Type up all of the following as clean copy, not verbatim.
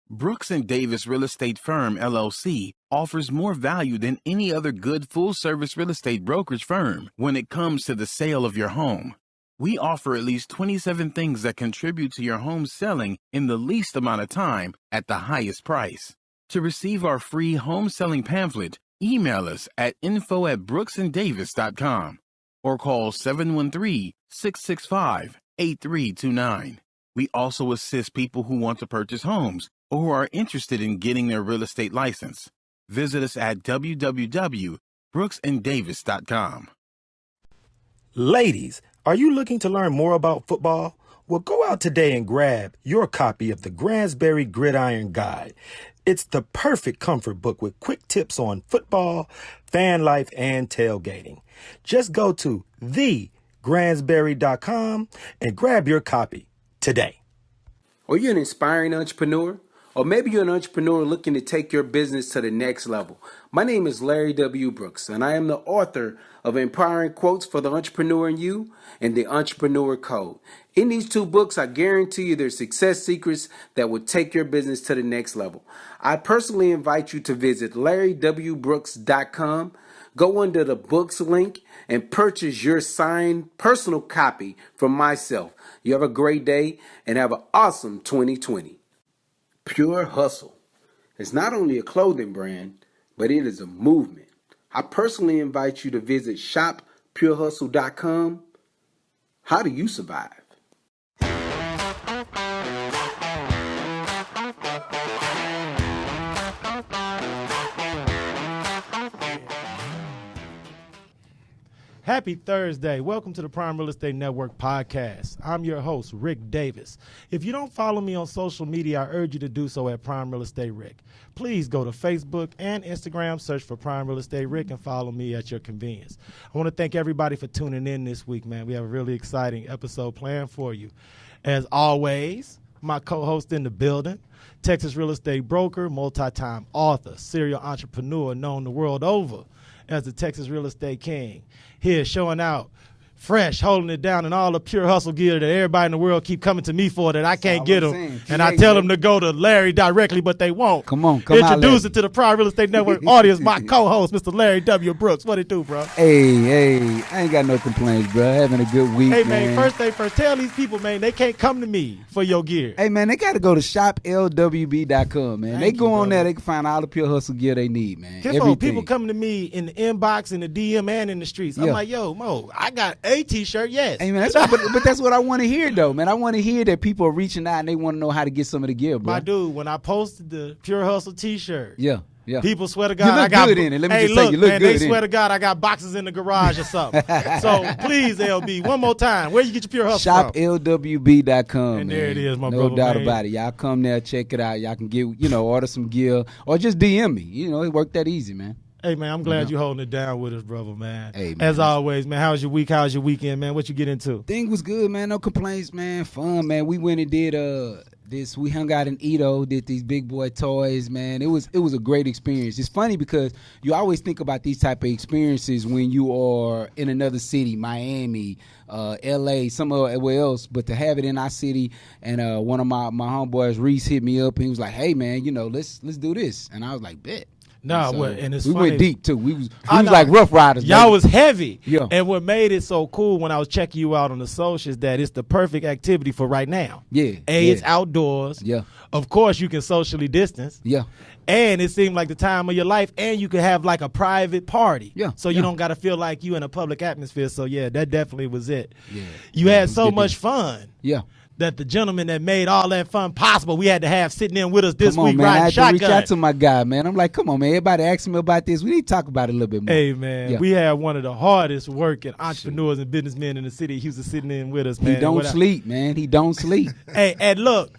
Brooks and Davis Real Estate Firm, LLC, offers more value than any other good full-service real estate brokerage firm when it comes to the sale of your home. We offer at least 27 things that contribute to your home selling in the least amount of time at the highest price. To receive our free home selling pamphlet, email us at info@brooksanddavis.com or call 713-665-8329. We also assist people who want to purchase homes or who are interested in getting their real estate license. Visit us at www.brooksanddavis.com. Ladies, are you looking to learn more about football? Well, go out today and grab your copy of the Gransberry Gridiron Guide. It's the perfect comfort book with quick tips on football, fan life, and tailgating. Just go to thegransberry.com and grab your copy today. Are you an inspiring entrepreneur? Or maybe you're an entrepreneur looking to take your business to the next level. My name is Larry W. Brooks, and I am the author of Empowering Quotes for the Entrepreneur in You and The Entrepreneur Code. In these two books, I guarantee you there's success secrets that will take your business to the next level. I personally invite you to visit LarryWBrooks.com. Go under the books link and purchase your signed personal copy from myself. You have a great day and have an awesome 2020. Pure Hustle is not only a clothing brand, but it is a movement. I personally invite you to visit shoppurehustle.com. How do you survive? Happy Thursday. Welcome to the Prime Real Estate Network podcast. I'm your host, Ric Davis. If you don't follow me on social media, I urge you to do so at Prime Real Estate Ric. Please go to Facebook and Instagram, search for Prime Real Estate Ric, and follow me at your convenience. I want to thank everybody for tuning in this week, man. We have a really exciting episode planned for you. As always, my co-host in the building, Texas real estate broker, multi-time author, serial entrepreneur known the world over as the Texas Real Estate King. Here showing out fresh, holding it down, and all the pure hustle gear that everybody in the world keep coming to me for that I can't get them. And I tell them to go to Larry directly, but they won't. Come Introduce it to the Prime Real Estate Network audience, my co-host, Mr. Larry W. Brooks. What it do, bro? Hey, I ain't got no complaints, bro. Having a good week, Hey, man, first thing first, tell these people, man, they can't come to me for your gear. Hey, man, they got to go to shoplwb.com, man. They go on there, they can find all the pure hustle gear they need, man. People coming to me in the inbox, in the DM, and in the streets. I'm like, yo, Mo, I got a T-shirt, yes. Hey, man, but that's what I want to hear, though, man. I want to hear that people are reaching out and they want to know how to get some of the gear, bro. My dude, when I posted the Pure Hustle T-shirt, yeah. People swear to God, you look I got good in it. Let me just look, say, you look man, good they in swear it. to God, I got boxes in the garage or something. So please, LB, one more time, where you get your Pure Hustle from? ShopLWB.com, and man. there it is, my no brother. No doubt man. about it. Y'all come there, check it out. Y'all can get, order some gear or just DM me. It worked that easy, man. Hey, man, I'm glad you're holding it down with us, brother, man. Hey, man. As always, man, how's your week? How's your weekend, man? What you get into? Thing was good, man. No complaints, man. Fun, man. We went and did this. We hung out in Edo, did these big boy toys, man. It was a great experience. It's funny because you always think about these type of experiences when you are in another city, Miami, LA, somewhere else, but to have it in our city. And one of my homeboys, Reese, hit me up and he was like, hey, man, let's do this. And I was like, bet. No, so and it's we funny. went deep too. We was like Rough Riders. Y'all baby. was heavy. Yeah. And what made it so cool when I was checking you out on the socials that it's the perfect activity for right now. Yeah. It's outdoors. Yeah. Of course, you can socially distance. Yeah. And it seemed like the time of your life, and you could have like a private party. Yeah. So you don't got to feel like you in a public atmosphere. So yeah, that definitely was it. Yeah. You had so much fun. Yeah. That the gentleman that made all that fun possible, we had to have sitting in with us this week man. riding I had shotgun. to reach out to my guy, man. I'm like, come on, man. Everybody asking me about this. We need to talk about it a little bit more. Hey, man, we had one of the hardest working entrepreneurs and businessmen in the city. He was sitting in with us, man. He don't sleep, man. He don't sleep. Hey, and look,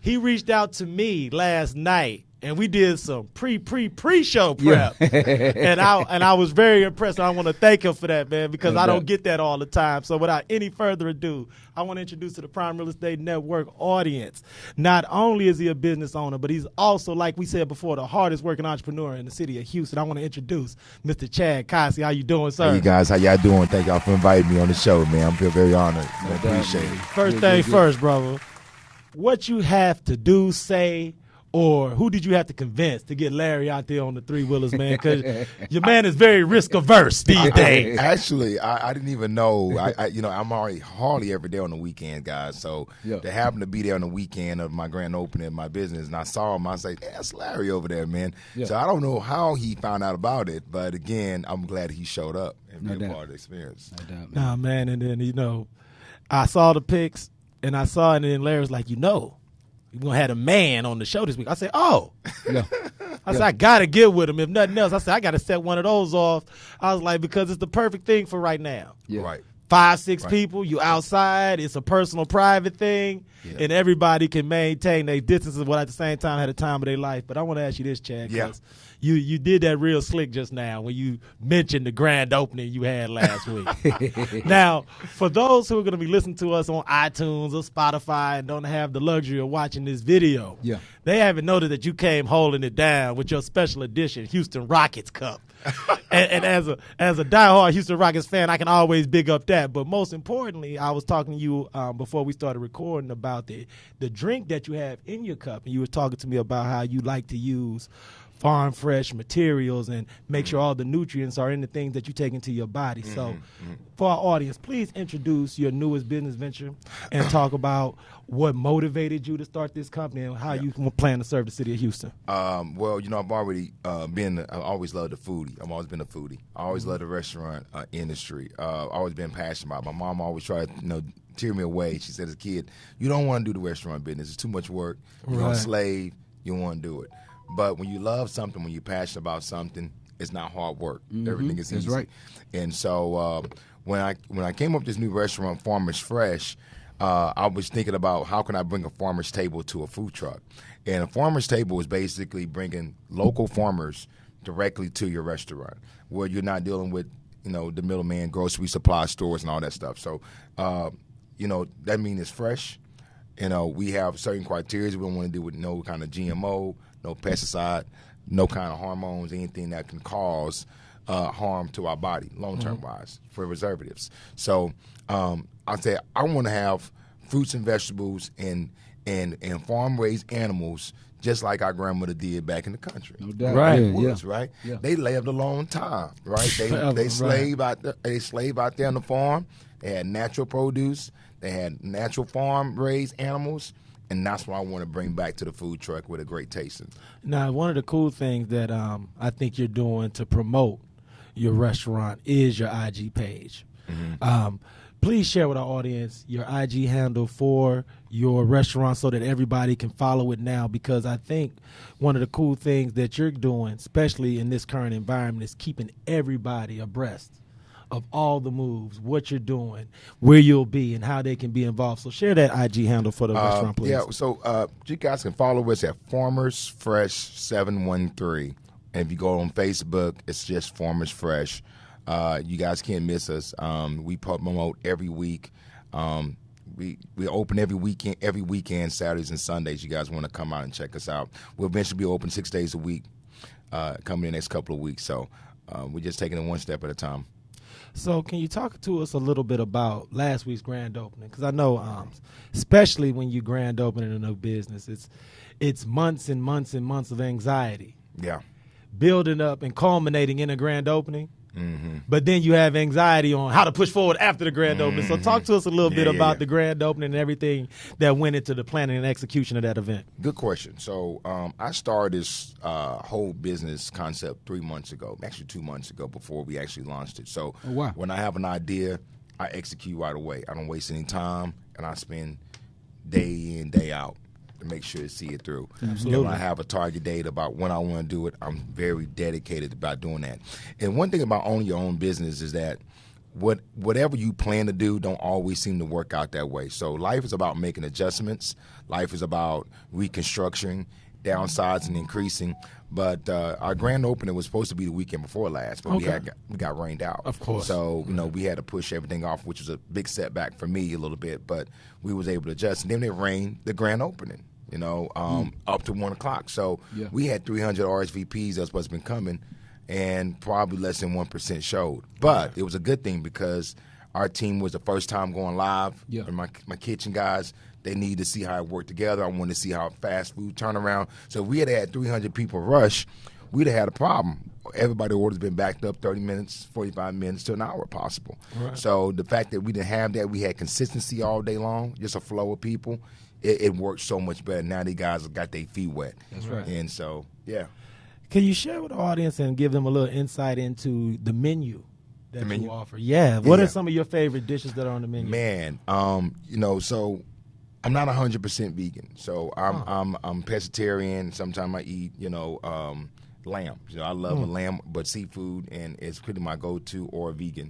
he reached out to me last night. And we did some pre-show prep, and I was very impressed. I want to thank him for that, man, because I don't get that all the time. So without any further ado, I want to introduce to the Prime Real Estate Network audience. Not only is he a business owner, but he's also, like we said before, the hardest working entrepreneur in the city of Houston. I want to introduce Mr. Chad Cossey. How you doing, sir? Hey, you guys, how y'all doing? Thank y'all for inviting me on the show, man. I feel very honored. I appreciate it. First thing first, brother. What you have to do, say, or who did you have to convince to get Larry out there on the three-wheelers, man? Because your man is very risk-averse these days. Actually, I didn't even know. I'm already hardly every day on the weekend, guys. So to happen to be there on the weekend of my grand opening of my business, and I saw him, I was like, hey, that's Larry over there, man. Yeah. So I don't know how he found out about it, but again, I'm glad he showed up and be a part of the experience. No doubt, man. Nah, man, and then, I saw the pics, and I saw it, and then Larry was like, you're going to have a man on the show this week. I said, oh. Yeah. I said, I got to get with him. If nothing else, I said, I got to set one of those off. I was like, because it's the perfect thing for right now. Yeah. Right. 5-6 people, you outside, it's a personal, private thing, and everybody can maintain their distances while at the same time had a time of their life. But I want to ask you this, Chad, because you did that real slick just now when you mentioned the grand opening you had last week. Now, for those who are going to be listening to us on iTunes or Spotify and don't have the luxury of watching this video, they haven't noticed that you came holding it down with your special edition Houston Rockets cup. and as a diehard Houston Rockets fan, I can always big up that. But most importantly, I was talking to you before we started recording about the drink that you have in your cup, and you were talking to me about how you like to use farm fresh materials and make sure all the nutrients are in the things that you take into your body. So for our audience, please introduce your newest business venture and talk about what motivated you to start this company and how you plan to serve the city of Houston. Well, I've already I always loved the foodie. I've always been a foodie. I always loved the restaurant industry. Always been passionate about it. My mom always tried to, tear me away. She said as a kid, you don't want to do the restaurant business. It's too much work. You're a slave. You don't want to do it. But when you love something, when you're passionate about something, it's not hard work. Everything is easy. That's right. And so when I came up with this new restaurant, Farmers Fresh, I was thinking about how can I bring a farmer's table to a food truck. And a farmer's table is basically bringing local farmers directly to your restaurant, where you're not dealing with the middleman, grocery supply stores, and all that stuff. So that means it's fresh. We have certain criteria. We don't want to deal with no kind of GMO, no pesticide, no kind of hormones, anything that can cause harm to our body long-term wise for preservatives. So I said I want to have fruits and vegetables and farm-raised animals just like our grandmother did back in the country. No doubt. Right? Yeah. They lived a long time, right? They slave out there. They slave out there on the farm. They had natural produce. They had natural farm-raised animals. And that's what I want to bring back to the food truck with a great tasting. Now, one of the cool things that I think you're doing to promote your restaurant is your IG page. Please share with our audience your IG handle for your restaurant so that everybody can follow it now, because I think one of the cool things that you're doing, especially in this current environment, is keeping everybody abreast of all the moves, what you're doing, where you'll be, and how they can be involved. So share that IG handle for the restaurant, please. Yeah, so you guys can follow us at Farmers Fresh 713. And if you go on Facebook, it's just Farmers Fresh. You guys can't miss us. We promote every week. We open every weekend, Saturdays and Sundays. You guys want to come out and check us out. We'll eventually be open 6 days a week coming in the next couple of weeks. So we're just taking it one step at a time. So can you talk to us a little bit about last week's grand opening? Because I know, especially when you grand opening a new business, it's months and months and months of anxiety. Yeah. Building up and culminating in a grand opening. But then you have anxiety on how to push forward after the grand opening. So talk to us a little bit about the grand opening and everything that went into the planning and execution of that event. Good question. So I started this whole business concept 3 months ago, actually 2 months ago, before we actually launched it. So when I have an idea, I execute right away. I don't waste any time, and I spend day in, day out to make sure to see it through. Absolutely. And when I have a target date about when I want to do it, I'm very dedicated about doing that. And one thing about owning your own business is that whatever you plan to do don't always seem to work out that way. So life is about making adjustments. Life is about reconstructing, downsizing, and increasing. But our grand opening was supposed to be the weekend before last, but we got rained out. Of course. So, we had to push everything off, which was a big setback for me a little bit, but we was able to adjust. And then it rained the grand opening, up to 1 o'clock. So we had 300 RSVPs that's what's been coming, and probably less than 1% showed. But it was a good thing because our team was the first time going live. And my kitchen guys They need to see how it worked together. I want to see how fast food turn around. So if we had 300 people rush, we'd have had a problem. Everybody orders been backed up 30 minutes, 45 minutes to an hour possible. Right. So the fact that we didn't have that, we had consistency all day long, just a flow of people, it worked so much better. Now these guys have got their feet wet. That's right. And so, yeah. Can you share with the audience and give them a little insight into the menu that you offer? Yeah. What are some of your favorite dishes that are on the menu? Man, so I'm not 100% vegan. So I'm pescatarian. Sometimes I eat, lamb. I love a lamb, but seafood, and it's pretty my go-to, or vegan.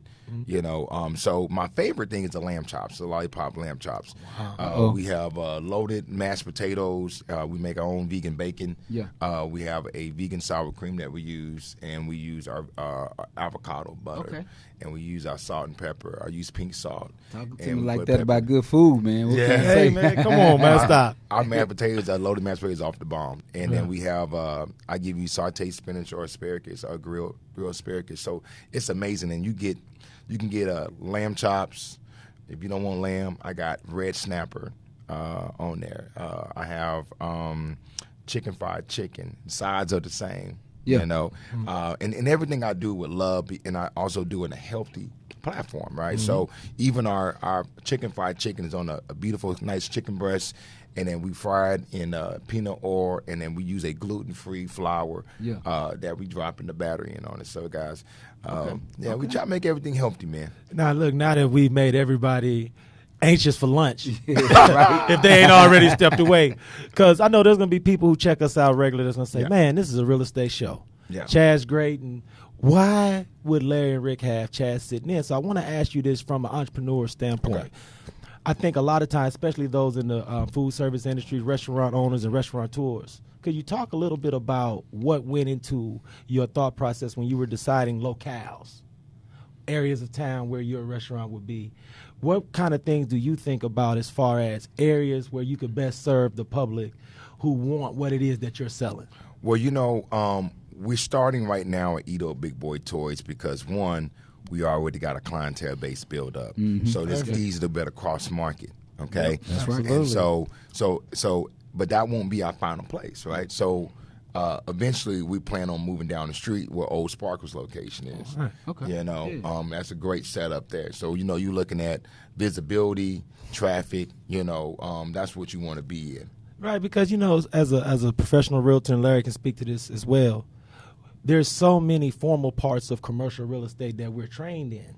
So my favorite thing is the lamb chops, the lollipop lamb chops. Wow. We have loaded mashed potatoes. We make our own vegan bacon. Yeah. We have a vegan sour cream that we use, and we use our avocado butter. Okay. And we use our salt and pepper. I use pink salt. Talking to me like that about good food, man. What can I say? Hey, man, come on, man, stop. Our mashed potatoes, our loaded mashed potatoes off the bomb. And then we have, I give you sauteed spinach or asparagus, or grilled asparagus. So it's amazing. And you can get lamb chops. If you don't want lamb, I got red snapper on there. I have chicken fried chicken. Sides are the same. Yeah. And everything I do with love, and I also do it in a healthy platform, right? Mm-hmm. So even our chicken fried chicken is on a beautiful, nice chicken breast, and then we fry it in peanut oil, and then we use a gluten-free flour that we drop in the battery on it. So, guys, we try to make everything healthy, man. Now, look, now that we've made everybody anxious for lunch, if they ain't already stepped away, because I know there's going to be people who check us out regularly that's going to say, man, this is a real estate show. Yeah. Chad's great, and why would Larry and Rick have Chad sitting in? So I want to ask you this from an entrepreneur standpoint. Okay. I think a lot of times, especially those in the food service industry, restaurant owners and restaurateurs, could you talk a little bit about what went into your thought process when you were deciding locales, areas of town where your restaurant would be? What kind of things do you think about as far as areas where you could best serve the public who want what it is that you're selling? Well, we're starting right now at Edo Big Boy Toys because, one, we already got a clientele base built up. Mm-hmm. So it's easy to better cross market, okay? Yep, that's right. And so, but that won't be our final place, right? So eventually we plan on moving down the street where Old Sparkle's location is. Right. Okay. That's a great setup there. So, you're looking at visibility, traffic, that's what you want to be in. Right, because, as a professional realtor, and Larry can speak to this as well, there's so many formal parts of commercial real estate that we're trained in.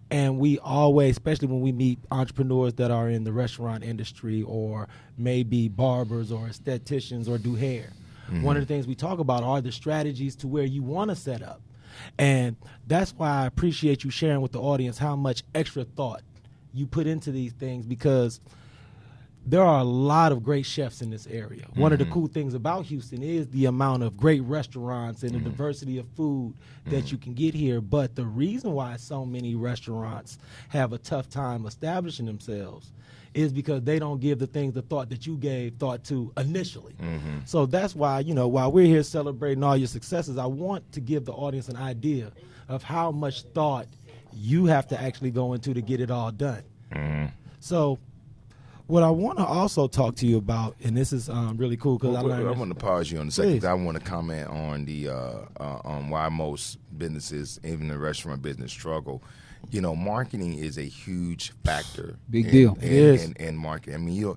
And we always, especially when we meet entrepreneurs that are in the restaurant industry or maybe barbers or estheticians or do hair, one of the things we talk about are the strategies to where you want to set up. And that's why I appreciate you sharing with the audience how much extra thought you put into these things, because there are a lot of great chefs in this area. One of the cool things about Houston is the amount of great restaurants and the diversity of food that you can get here. But the reason why so many restaurants have a tough time establishing themselves is because they don't give the things the thought that you gave thought to initially. So that's why, while we're here celebrating all your successes, I want to give the audience an idea of how much thought you have to actually go into to get it all done. So what I want to also talk to you about, and this is really cool because I want to pause you on a second because I want to comment on the on why most businesses, even the restaurant business, struggle. Marketing is a huge factor. Big deal. In marketing. I mean,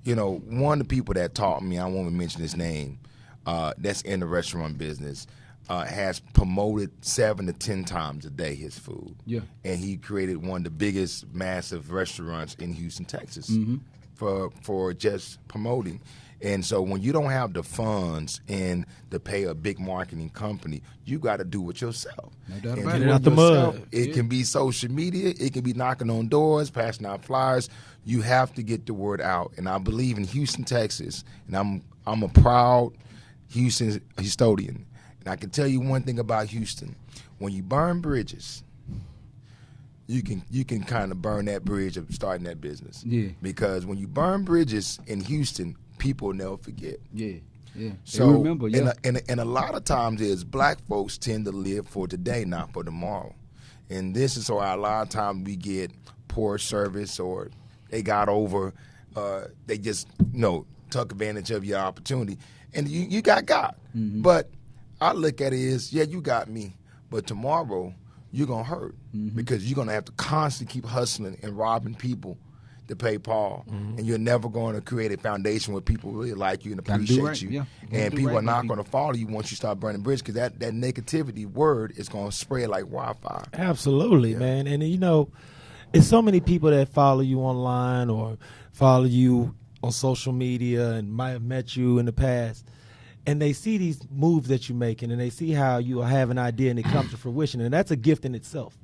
one of the people that taught me, I won't mention his name, that's in the restaurant business, has promoted 7 to 10 times a day his food. Yeah. And he created one of the biggest, massive restaurants in Houston, Texas, for just promoting. And so when you don't have the funds and to pay a big marketing company, you got to do it yourself. No doubt about it. Out the mud. It can be social media. It can be knocking on doors, passing out flyers. You have to get the word out. And I believe in Houston, Texas, and I'm a proud Houston historian. And I can tell you one thing about Houston. When you burn bridges, you can kind of burn that bridge of starting that business. Yeah. Because when you burn bridges in Houston, people will never forget. Yeah. Yeah. So remember, and a lot of times is black folks tend to live for today, not for tomorrow. And this is why a lot of times we get poor service or they got over, they just took advantage of your opportunity, and you got God. Mm-hmm. But I look at it as, yeah, you got me, but tomorrow you're gonna hurt because you're gonna have to constantly keep hustling and robbing people to pay Paul, and you're never going to create a foundation where people really like you and appreciate you. Yeah. And people are not going to follow you once you start burning bridges, because that negativity word is going to spread like wildfire. Absolutely, man. And it's so many people that follow you online or follow you on social media and might have met you in the past, and they see these moves that you're making, and they see how you have an idea and it comes to fruition, and that's a gift in itself.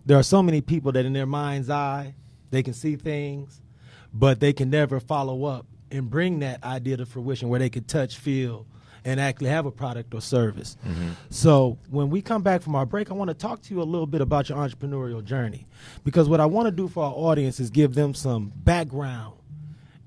There are so many people that in their mind's eye, they can see things, but they can never follow up and bring that idea to fruition where they can touch, feel, and actually have a product or service. So when we come back from our break, I want to talk to you a little bit about your entrepreneurial journey, because what I want to do for our audience is give them some background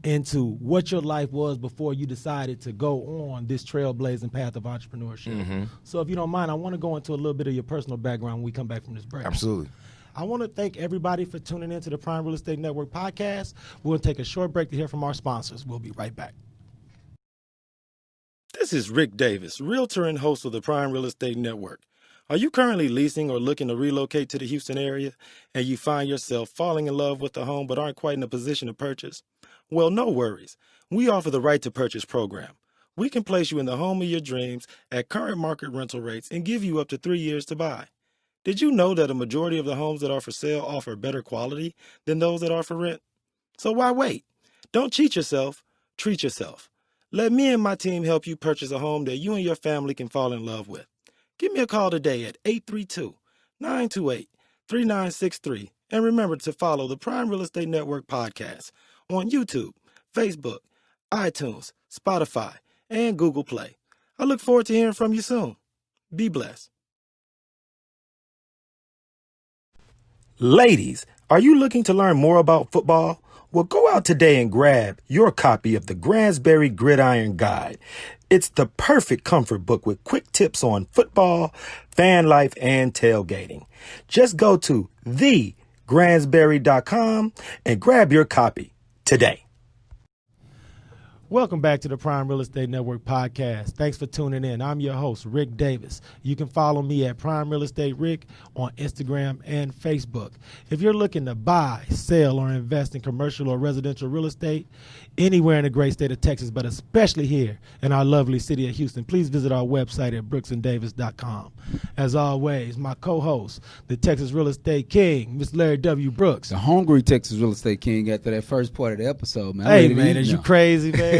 into what your life was before you decided to go on this trailblazing path of entrepreneurship. So if you don't mind, I want to go into a little bit of your personal background when we come back from this break. Absolutely. I want to thank everybody for tuning in to the Prime Real Estate Network podcast. We'll take a short break to hear from our sponsors. We'll be right back. This is Rick Davis, realtor and host of the Prime Real Estate Network. Are you currently leasing or looking to relocate to the Houston area, and you find yourself falling in love with a home but aren't quite in a position to purchase? Well, no worries. We offer the Right to Purchase program. We can place you in the home of your dreams at current market rental rates and give you up to 3 years to buy. Did you know that a majority of the homes that are for sale offer better quality than those that are for rent? So why wait? Don't cheat yourself, treat yourself. Let me and my team help you purchase a home that you and your family can fall in love with. Give me a call today at 832-928-3963. And remember to follow the Prime Real Estate Network podcast on YouTube, Facebook, iTunes, Spotify, and Google Play. I look forward to hearing from you soon. Be blessed. Ladies, are you looking to learn more about football? Well, go out today and grab your copy of the Gridiron Gridiron Guide. It's the perfect comfort book with quick tips on football, fan life, and tailgating. Just go to thegransberry.com and grab your copy today. Welcome back to the Prime Real Estate Network podcast. Thanks for tuning in. I'm your host, Rick Davis. You can follow me at Prime Real Estate Rick on Instagram and Facebook. If you're looking to buy, sell, or invest in commercial or residential real estate anywhere in the great state of Texas, but especially here in our lovely city of Houston, please visit our website at brooksanddavis.com. As always, my co-host, the Texas Real Estate King, Mr. Larry W. Brooks. The hungry Texas Real Estate King after that first part of the episode, man. Hey, man, is you crazy, man?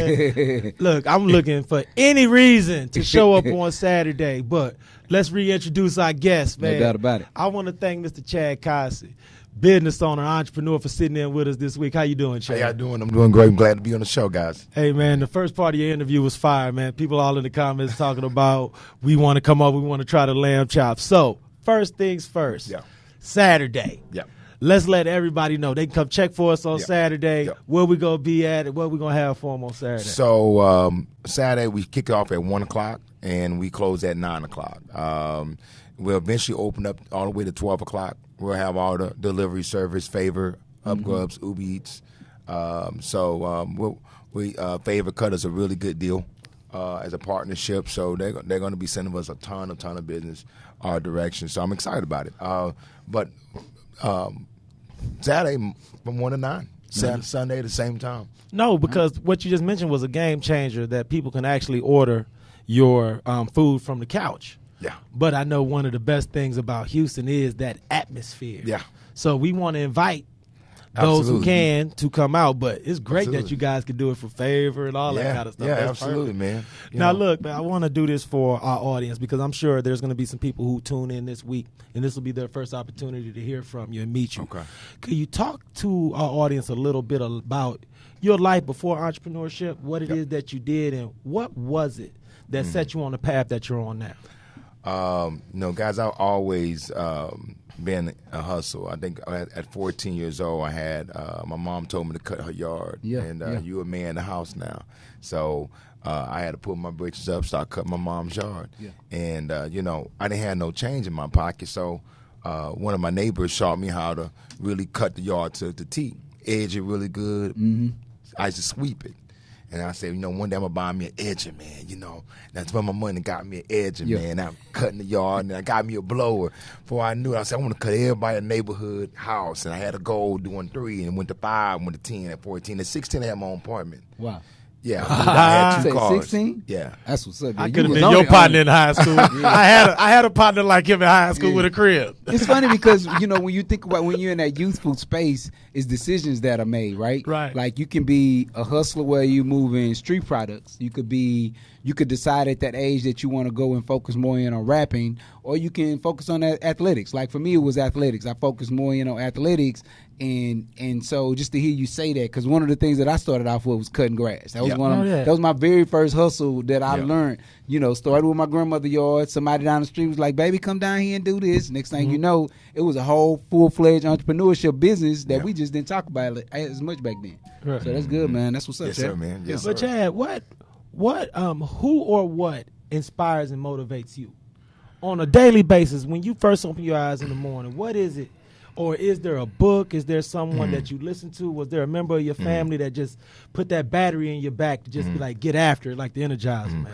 Look, I'm looking for any reason to show up on Saturday, but let's reintroduce our guest, man. No doubt about it. I want to thank Mr. Chad Cossey, business owner, entrepreneur, for sitting in with us this week. How you doing, Chad? How y'all doing? I'm doing great. I'm glad to be on the show, guys. Hey, man, the first part of your interview was fire, man. People all in the comments talking about we want to come up, we want to try the lamb chop. So, first things first, Saturday. Yeah. Let's let everybody know. They can come check for us on Saturday. Where we going to be at and what we going to have for them on Saturday. So Saturday we kick off at 1 o'clock and we close at 9 o'clock. We'll eventually open up all the way to 12 o'clock. We'll have all the delivery service, Favor, Upgrubs, Uber Eats. Favor cut us a really good deal as a partnership. So they're going to be sending us a ton of business our direction. So I'm excited about it. But Saturday from 1 to 9, Sunday at the same time. No, because what you just mentioned was a game changer that people can actually order your food from the couch. Yeah. But I know one of the best things about Houston is that atmosphere. Yeah. So we want to invite those who can to come out, but it's great that you guys can do it for Favor and all that kind of stuff. Yeah, That's absolutely, perfect. man. Now, look, man, I want to do this for our audience because I'm sure there's going to be some people who tune in this week, and this will be their first opportunity to hear from you and meet you. Okay. Could you talk to our audience a little bit about your life before entrepreneurship, what it is that you did, and what was it that set you on the path that you're on now? Guys, I've always been a hustle. I think at 14 years old, I had my mom told me to cut her yard, and you a man in the house now. So I had to put my britches up, start cutting my mom's yard. Yeah. And, I didn't have no change in my pocket, so one of my neighbors taught me how to really cut the yard to the T. edge it really good. Mm-hmm. I used to sweep it. And I said, one day I'm going to buy me an edger, man, That's where my money got me an edger, man. I'm cutting the yard, and I got me a blower. Before I knew it, I said, I want to cut everybody in the neighborhood house. And I had a goal doing 3, and went to 5, went to 10, at 14. At 16, I had my own apartment. Wow. Yeah, I had 2 cars. 16? Yeah. That's what's up. I could have been your partner in high school. I had a partner like him in high school with a crib. It's funny because, when you think about when you're in that youthful space, it's decisions that are made, right? Right. Like you can be a hustler where you move in street products. You could decide at that age that you want to go and focus more in on rapping, or you can focus on athletics. Like for me, it was athletics. I focused more in on athletics. And so just to hear you say that, because one of the things that I started off with was cutting grass. That was that was my very first hustle that I learned. Started with my grandmother's yard. Somebody down the street was like, "Baby, come down here and do this." Next thing you know, it was a whole full-fledged entrepreneurship business that we just didn't talk about as much back then. Right. So that's good, man. That's what's up, Yes, Chad. sir, man. Yes, But sir. Chad, who or what inspires and motivates you on a daily basis when you first open your eyes in the morning? What is it? Or is there a book? Is there someone that you listen to? Was there a member of your family that just put that battery in your back to just be like, get after it, like the Energizer, man?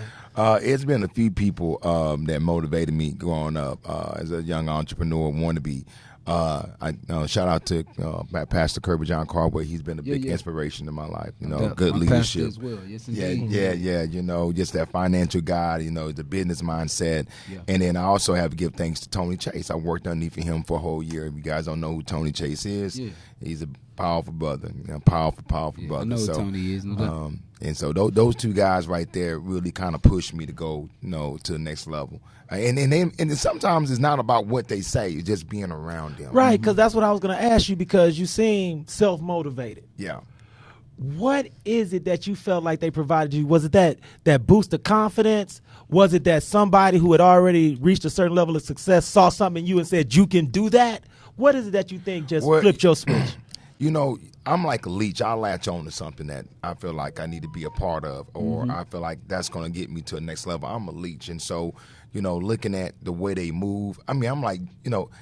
It's been a few people that motivated me growing up as a young entrepreneur, wannabe. Shout out to Pastor Kirby John Carway. He's been a big inspiration in my life. Good my leadership pastor as well. Yes, indeed. Yeah. Just that financial guide. The business mindset. Yeah. And then I also have to give thanks to Tony Chase. I worked underneath him for a whole year. If you guys don't know who Tony Chase is, he's a powerful brother. Powerful brother. I know who Tony is. No doubt. And so those 2 guys right there really kind of pushed me to go, to the next level. And sometimes it's not about what they say; it's just being around them. Right, because that's what I was going to ask you, because you seem self-motivated. Yeah. What is it that you felt like they provided you? Was it that boost of confidence? Was it that somebody who had already reached a certain level of success saw something in you and said, you can do that? What is it that you think just flipped your switch? I'm like a leech. I latch on to something that I feel like I need to be a part of, or I feel like that's going to get me to the next level. I'm a leech. And so, looking at the way they move, I'm like,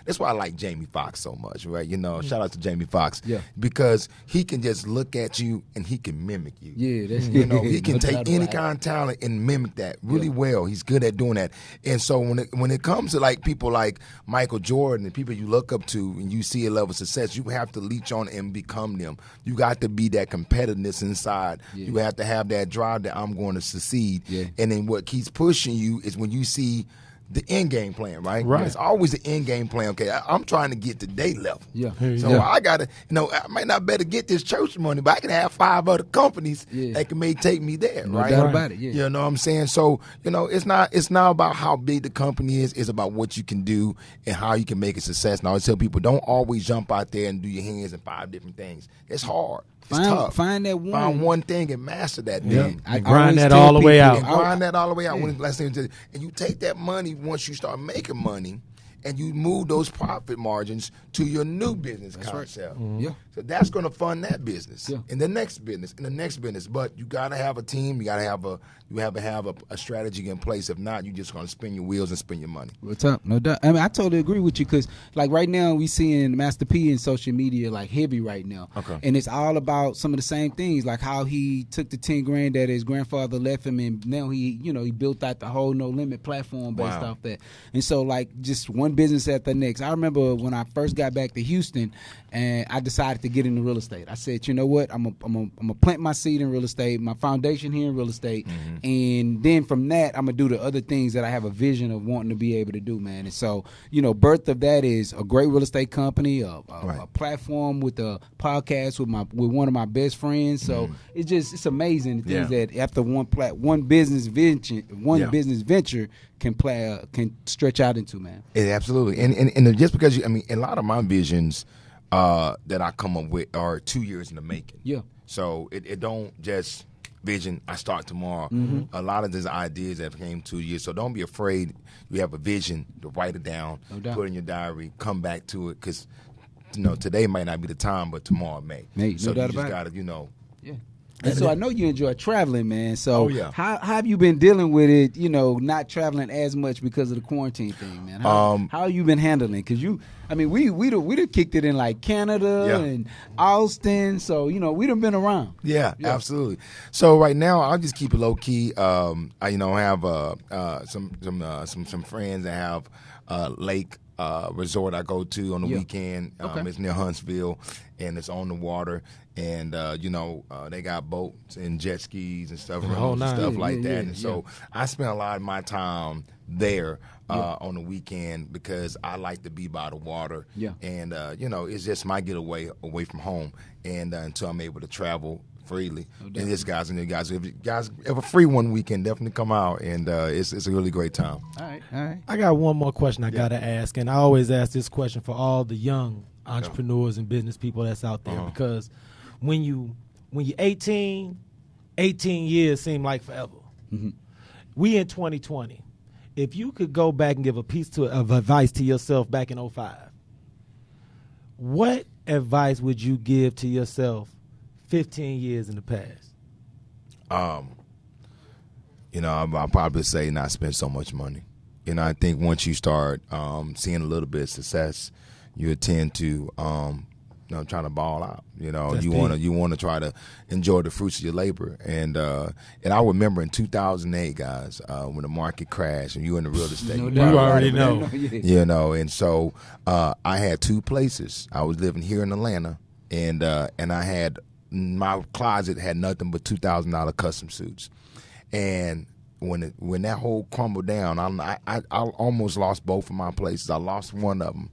that's why I like Jamie Foxx so much, right? Shout out to Jamie Foxx. Yeah. Because he can just look at you and he can mimic you. Yeah, that's He can take any kind of talent and mimic that really well. He's good at doing that. And so when it comes to like people like Michael Jordan and people you look up to and you see a level of success, you have to leech on and become them. You got to be that competitiveness inside. Yeah. You have to have that drive that I'm going to succeed. Yeah. And then what keeps pushing you is when you see the end game plan, right? Right. It's always the end game plan. Okay, I'm trying to get to day level. Yeah. So I gotta, I might not better get this church money, but I can have 5 other companies that may take me there, No right? doubt about it. Yeah. You know what I'm saying? So, it's not about how big the company is. It's about what you can do and how you can make a success. And I always tell people, don't always jump out there and do your hands in 5 different things. It's hard. It's tough. Find that one. Find one thing and master that thing. I grind always that tell all the way people- out. And grind that all the way out. And you take that money once you start making money, and you move those profit margins to your new business concept. Yeah. So that's going to fund that business, Yeah. and the next business, and the next business. But you got to have a team. You got to have a strategy in place. If not, you're just going to spin your wheels and spend your money. What's up? No doubt. I mean, I totally agree with you because, like, right now we seeing Master P in social media like heavy right now. Okay. And it's all about some of the same things, like how he took the 10 grand that his grandfather left him, and now he built out the whole No Limit platform based off that. And so, like, just one business at the next. I remember when I first got back to Houston, and I decided to get into real estate. I said, you know what? I'm gonna plant my seed in real estate, my foundation here in real estate, and then from that, I'm gonna do the other things that I have a vision of wanting to be able to do, man. And so, birth of that is a great real estate company, a platform with a podcast with one of my best friends. So it's amazing the things that after one business venture can stretch out into, man. Yeah, absolutely. And just because a lot of my visions that I come up with are 2 years in the making. Yeah. So it don't just vision, I start tomorrow. A lot of these ideas that came 2 years. So don't be afraid. You have a vision to write it down, put it in your diary, come back to it, because today might not be the time, but tomorrow may. No so doubt you just about it. gotta, Yeah. And so I know you enjoy traveling, man. So Oh, yeah. how have you been dealing with it, not traveling as much because of the quarantine thing, man? How have you been handling? Because we done kicked it in like Canada Yeah. and Austin. So, we done been around. Yeah, absolutely. So right now, I'll just keep it low key. I have some friends that have lake resort I go to on the weekend. Okay. It's near Huntsville, and it's on the water. And they got boats and jet skis and stuff, like that. And so I spend a lot of my time there on the weekend because I like to be by the water. Yeah. And it's just my getaway away from home, and until I'm able to travel freely. And this guys, if you guys ever free one weekend, definitely come out, and it's a really great time. All right. I got one more question I gotta ask, and I always ask this question for all the young entrepreneurs and business people that's out there, because when you're 18 years seem like forever. Mm-hmm. We in 2020. If you could go back and give a piece of advice to yourself back in 2005, what advice would you give to yourself 15 years in the past? I'll probably say not spend so much money. I think once you start seeing a little bit of success, you tend to trying to ball out. You want to try to enjoy the fruits of your labor. And I remember in 2008, guys, when the market crashed and you in the real estate. You already know. And so I had two places. I was living here in Atlanta, and I had my closet had nothing but $2,000 custom suits. And when that whole crumbled down, I almost lost both of my places. I lost one of them.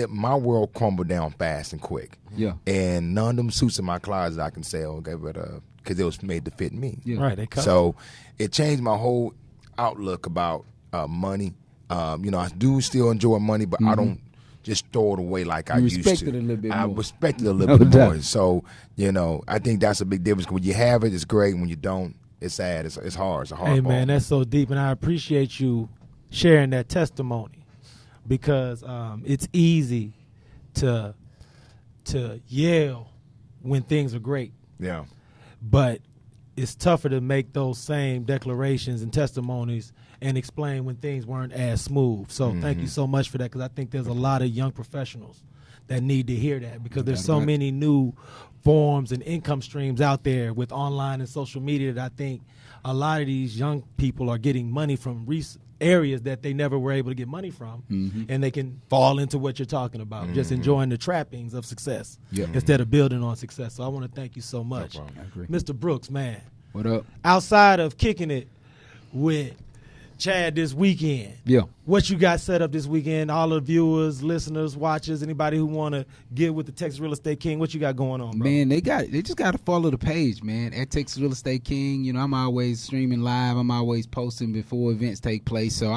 My world crumbled down fast and quick. Yeah. And none of them suits in my closet I can sell, because it was made to fit me. Yeah. Right. They cut. So it changed my whole outlook about money. I do still enjoy money, but I don't just throw it away like I used to. Respect it a little bit more. I respect it a little bit more. So, I think that's a big difference. When you have it, it's great. When you don't, it's sad. It's hard. It's a hard Hey, ball. man, that's so deep, and I appreciate you sharing that testimony, because it's easy to yell when things are great, Yeah. but it's tougher to make those same declarations and testimonies and explain when things weren't as smooth. So thank you so much for that, because I think there's a lot of young professionals that need to hear that, because there's so many new forms and income streams out there with online and social media that I think a lot of these young people are getting money from areas that they never were able to get money from, and they can fall into what you're talking about, just enjoying the trappings of success instead of building on success. So I want to thank you so much. No problem. I agree. Mr. Brooks, man. What up? Outside of kicking it with Chad this weekend, what you got set up this weekend? All the viewers, listeners, watchers, anybody who want to get with the Texas Real Estate King, what you got going on, bro? Man, they just got to follow the page, man, at Texas Real Estate King. I'm always streaming live. I'm always posting before events take place. So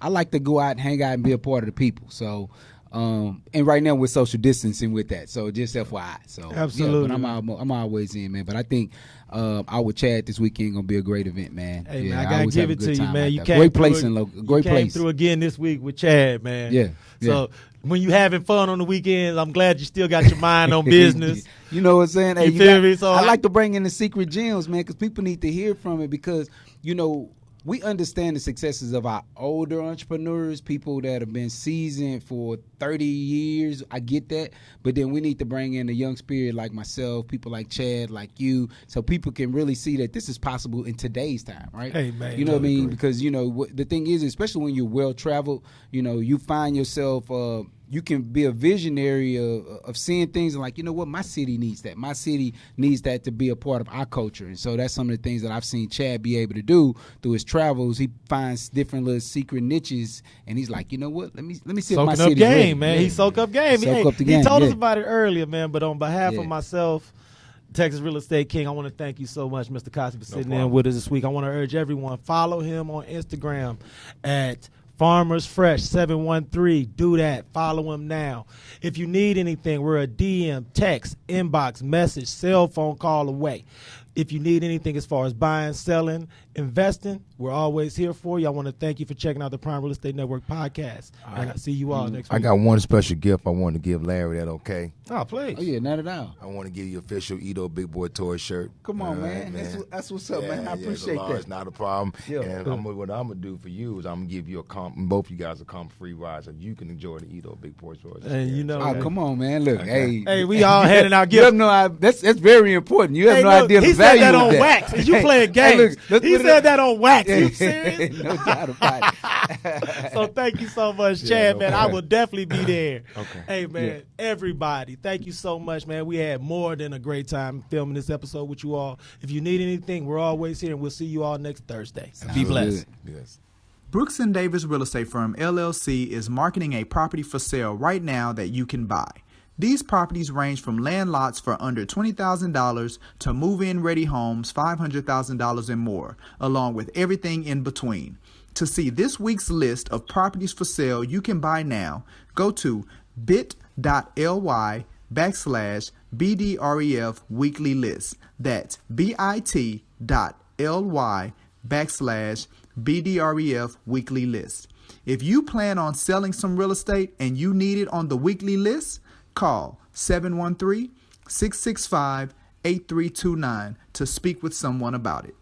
I like to go out and hang out and be a part of the people. So, and right now we're social distancing with that. So just FYI. So absolutely, but I'm always in, man. But I think our with Chad this weekend gonna be a great event, man. Hey, man, I gotta give it to you, man. You came great place great place. Came through again this week with Chad, man. Yeah. So when you having fun on the weekends, I'm glad you still got your mind on business. You know what I'm saying? Hey, you feel me? So I like to bring in the secret gems, man, because people need to hear from it, because we understand the successes of our older entrepreneurs, people that have been seasoned for 30 years. I get that. But then we need to bring in a young spirit like myself, people like Chad, like you, so people can really see that this is possible in today's time, right? Hey, man. You know what I mean? Because, the thing is, especially when you're well-traveled, you find yourself you can be a visionary of seeing things and like, you know what, my city needs that. My city needs that to be a part of our culture. And so that's some of the things that I've seen Chad be able to do through his travels. He finds different little secret niches, and he's like, you know what, let me see if my city's ready. Man. He soak up game. He told us about it earlier, man. But on behalf of myself, Texas Real Estate King, I want to thank you so much, Mr. Cossey, for sitting in with us this week. I want to urge everyone, follow him on Instagram at Farmers Fresh 713. Do that. Follow him now. If you need anything, we're a DM, text, inbox, message, cell phone call away. If you need anything as far as buying, selling, investing, we're always here for you. I want to thank you for checking out the Prime Real Estate Network podcast. And I'll see you all next week. I got one special gift I want to give Larry. That okay? Oh, please. Oh, yeah, not at all. I want to give you official Edo Big Boy Toy shirt. Come on, All man. right, That's what's up, man. I appreciate that. It's not a problem. Yeah. And what I'm going to do for you is I'm going to give you both you guys a free ride so you can enjoy the Edo Big Boy Toy shirt. And you know, Oh, come on, man. Look, hey, we all handing out you gifts. have no, that's very important. You have no idea the he value said that of on that. wax. And you playing games. Hey, look, he said that on wax. You serious? No doubt about it. So thank you so much, Chad, man. I will definitely be there. Okay. Hey, man, everybody, thank you so much, man. We had more than a great time filming this episode with you all. If you need anything, we're always here, and we'll see you all next Thursday. Be blessed. Yes. Brooks & Davis Real Estate Firm, LLC is marketing a property for sale right now that you can buy. These properties range from land lots for under $20,000 to move-in ready homes $500,000 and more, along with everything in between. To see this week's list of properties for sale you can buy now, go to bit.ly/BDREF weekly list. That's bit.ly/BDREF weekly list. If you plan on selling some real estate and you need it on the weekly list, call 713-665-8329 to speak with someone about it.